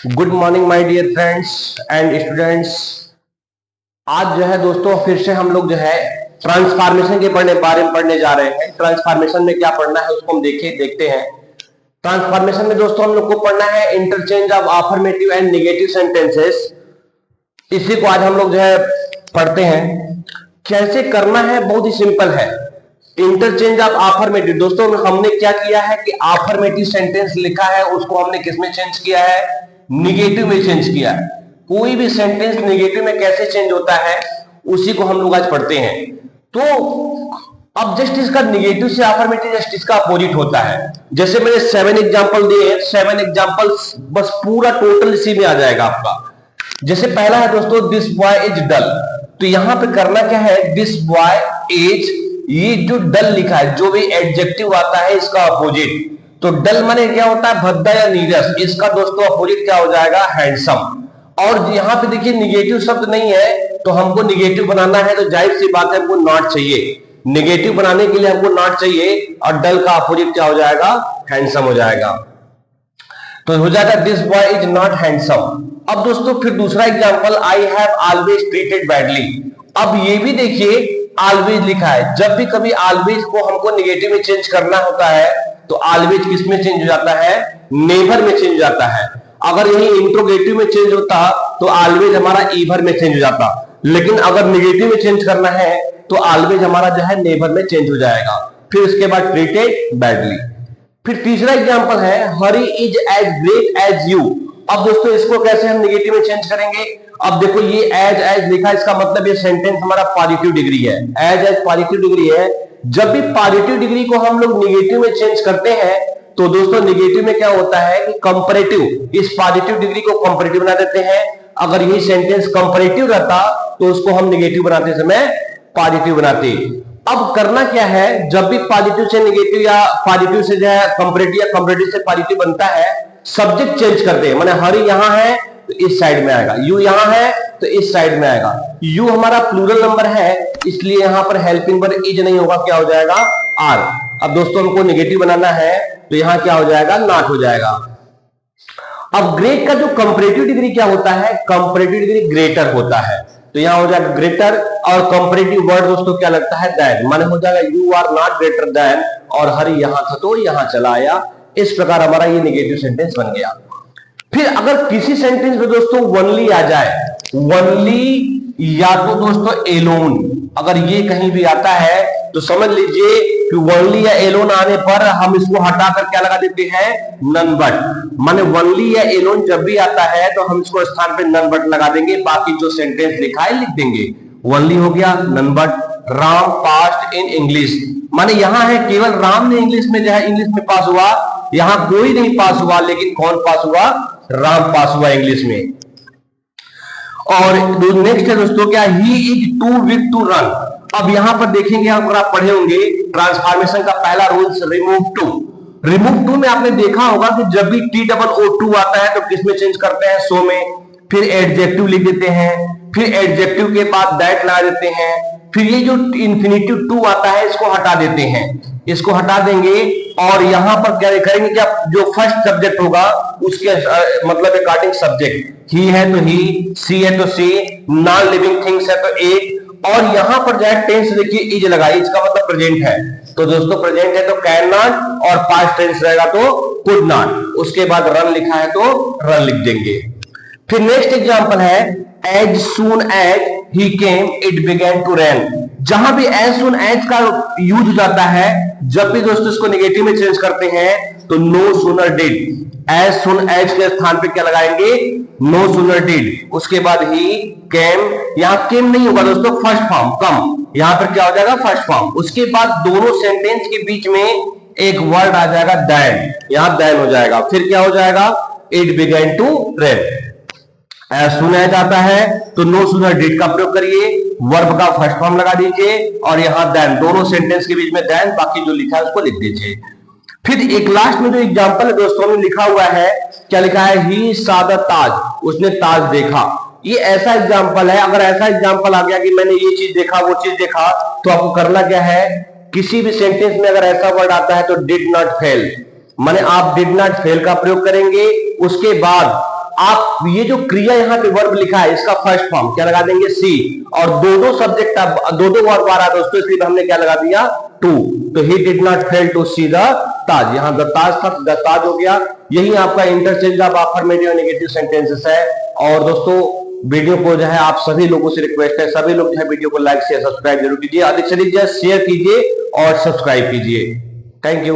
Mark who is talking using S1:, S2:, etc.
S1: Good morning my dear friends and students. आज जो है दोस्तों फिर से हम लोग जो है ट्रांसफॉर्मेशन के बारे में पढ़ने जा रहे हैं। ट्रांसफॉर्मेशन में क्या पढ़ना है उसको हम देखते हैं। ट्रांसफॉर्मेशन में दोस्तों हम लोग को पढ़ना है interchange of affirmative and negative sentences. इसी को आज हम लोग जो है पढ़ते हैं। कैसे करना है, बहुत ही सिंपल है। इंटरचेंज ऑफ अफर्मेटिव, दोस्तों हमने क्या किया है कि अफर्मेटिव सेंटेंस लिखा है उसको हमने किसमें चेंज किया है, निगेटिव में चेंज किया है। कोई भी सेंटेंस निगेटिव में कैसे चेंज होता है उसी को हम लोग आज पढ़ते हैं। तो अब जस्ट इसका निगेटिव से अफर्मेटिव जस्ट इसका अपोजिट होता है। जैसे मैंने 7 एग्जांपल दिए हैं, 7 एग्जांपल्स बस पूरा टोटल इसी में आ जाएगा आपका। जैसे पहला है दोस्तों दिस बॉय इज डल, तो यहां पे करना क्या है, दिस बॉय इज, ये जो डल लिखा है जो भी एडजेक्टिव आता है इसका अपोजिट। तो डल माने क्या होता है, भद्दा या नीरस, इसका दोस्तों अपोजिट क्या हो जाएगा, हैंडसम। और यहां पे देखिए निगेटिव शब्द नहीं है तो हमको निगेटिव बनाना है तो जाहिर सी बात है हमको नॉट चाहिए। निगेटिव बनाने के लिए हमको नॉट चाहिए और डल का अपोजिट क्या हो जाएगा, हैंडसम हो जाएगा। तो हो जाएगा this boy is not handsome. अब दोस्तों फिर दूसरा example, I have always treated badly. अब ये भी देखिए ऑलवेज लिखा है, जब भी कभी ऑलवेज को हमको निगेटिव में चेंज करना होता है तो ऑलवेज किस में चेंज हो जाता है, नेवर में चेंज हो जाता है। अगर यही इंट्रोगेटिव में चेंज होता तो ऑलवेज हमारा ईवर में चेंज हो जाता, लेकिन अगर निगेटिव में चेंज करना है तो ऑलवेज हमारा जो है नेवर में चेंज हो जाएगा। फिर उसके बाद ट्रीटेड बैडली। फिर तीसरा एग्जांपल है Hari is as great as you. अब दोस्तों इसको कैसे हम निगेटिव में चेंज करेंगे, अब देखो ये एज लिखा, इसका मतलब ये सेंटेंस हमारा पॉजिटिव डिग्री है। एज पॉजिटिव डिग्री है। जब भी पॉजिटिव डिग्री को हम लोग निगेटिव में चेंज करते हैं तो दोस्तों निगेटिव में क्या होता है कि कंपैरेटिव, इस पॉजिटिव डिग्री को कंपैरेटिव बना देते हैं। अगर ये सेंटेंस कंपैरेटिव रहता तो उसको हम निगेटिव बनाते समय पॉजिटिव बनाते। अब करना क्या है, जब भी पॉजिटिव से निगेटिव या पॉजिटिव से जो है कंपैरेटिव या कंपैरेटिव से पॉजिटिव बनता है, सब्जेक्ट चेंज करते हैं। माने हरी यहां है तो इस साइड में आएगा, यू यहां है तो इस साइड में आएगा। यू हमारा प्लूरल नंबर है इसलिए यहां पर हेल्पिंग वर्ब इज नहीं होगा, क्या हो जाएगा, आर। अब दोस्तों हमको निगेटिव बनाना है तो यहां क्या हो जाएगा, नॉट हो जाएगा। अब ग्रेट का जो कंपैरेटिव डिग्री क्या होता है, कंपैरेटिव डिग्री ग्रेटर होता है, तो यहां हो जाएगा ग्रेटर। और कंपैरेटिव वर्ड दोस्तों क्या लगता है, दैन, माने हो जाएगा you are not greater than, और हरी यहां था तो यहां चला आया। इस प्रकार हमारा ये निगेटिव सेंटेंस बन गया। फिर अगर किसी सेंटेंस में दोस्तों वनली आ जाए, वनली या तो दोस्तों एलोन, अगर ये कहीं भी आता है तो समझ लीजिए कि वनली या एलोन आने पर हम इसको हटाकर क्या लगा देते हैं, नन बट। माने वनली या एलोन जब भी आता है तो हम इसको स्थान पे नन बट लगा देंगे, बाकी जो सेंटेंस लिखा है लिख देंगे। वनली हो गया, none but. Ram passed in English, माने यहां है केवल राम ने इंग्लिश में जो है इंग्लिश में पास हुआ, यहां कोई नहीं पास हुआ, लेकिन कौन पास हुआ, राम पास हुआ इंग्लिश में। और नेक्स्ट है दोस्तों क्या, he is too weak to run. अब यहां पर देखेंगे, अगर आप पढ़े होंगे ट्रांसफॉर्मेशन का पहला rules remove too. Remove too में आपने देखा होगा कि जब भी TOO2 आता है तो किसमें चेंज करते हैं, सो में। फिर एडजेक्टिव लिख देते हैं, फिर एडजेक्टिव के बाद दैट लगा देते हैं, फिर ये जो इन्फिनिटिव टू आता है इसको हटा देते हैं, इसको हटा देंगे। और यहां पर क्या करेंगे, क्या जो फर्स्ट सब्जेक्ट होगा उसके मतलब अकॉर्डिंग सब्जेक्ट, ही है तो ही, सी है तो सी, नॉन लिविंग थिंग्स है तो एक। और यहां पर जाए टेंस देखिए इज लगाई, इसका मतलब प्रेजेंट है, तो दोस्तों प्रेजेंट है तो कैन नॉट, और पास्ट टेंस रहेगा तो कुड नॉट। उसके बाद रन लिखा है तो रन लिख देंगे। फिर नेक्स्ट एग्जांपल है as soon as he came it began to rain. जहां भी एज सून एज का यूज हो जाता है, जब भी दोस्तों इसको नेगेटिव में चेंज करते हैं तो no sooner did, as soon as के स्थान पे क्या लगाएंगे, नो सूनर डिड। उसके बाद ही केम, यहां केम नहीं होगा दोस्तों, फर्स्ट फॉर्म कम, यहां पर क्या हो जाएगा, फर्स्ट फॉर्म। उसके बाद दोनों सेंटेंस के बीच में एक वर्ड आ जाएगा दैन, यहां दैन हो जाएगा। फिर क्या हो जाएगा, it began to rain. As soon as आता है तो नो सूनर डिड का प्रयोग करिए, वर्ब का फर्स्ट फॉर्म लगा दीजिए, और यहां देन, दोनों सेंटेंस के बीच में देन, बाकी जो लिखा है उसको लिख दीजिए। फिर एक लास्ट में जो एग्जांपल है दोस्तों में लिखा हुआ है, क्या लिखा है, ही सॉ द ताज, उसने ताज देखा। ये ऐसा एग्जांपल है, अगर ऐसा एग्जांपल आ गया कि मैंने ये चीज देखा वो चीज देखा, तो आपको करना क्या है, किसी भी सेंटेंस में अगर ऐसा वर्ड आता है तो डिड नॉट फेल, माने आप डिड नॉट फेल का प्रयोग करेंगे। उसके बाद आप ये जो क्रिया यहाँ पे वर्ब लिखा है इसका फर्स्ट फॉर्म क्या लगा देंगे सी, और दो सब्जेक्ट दो वर्ब आ रहा था उसको, इसलिए हमने क्या लगा दिया टू। तो he did not fail to see the Taj, यहाँ द ताज था, द ताज हो गया। यही आपका इंटरचेंज ऑफ अफर्मेटिव और नेगेटिव सेंटेंसेस है। और दोस्तों वीडियो को जो है आप सभी लोगों से रिक्वेस्ट है, सभी लोग जो है वीडियो को लाइक शेयर सब्सक्राइब जरूर कीजिए, अधिक से अधिक शेयर कीजिए और सब्सक्राइब कीजिए। Thank you.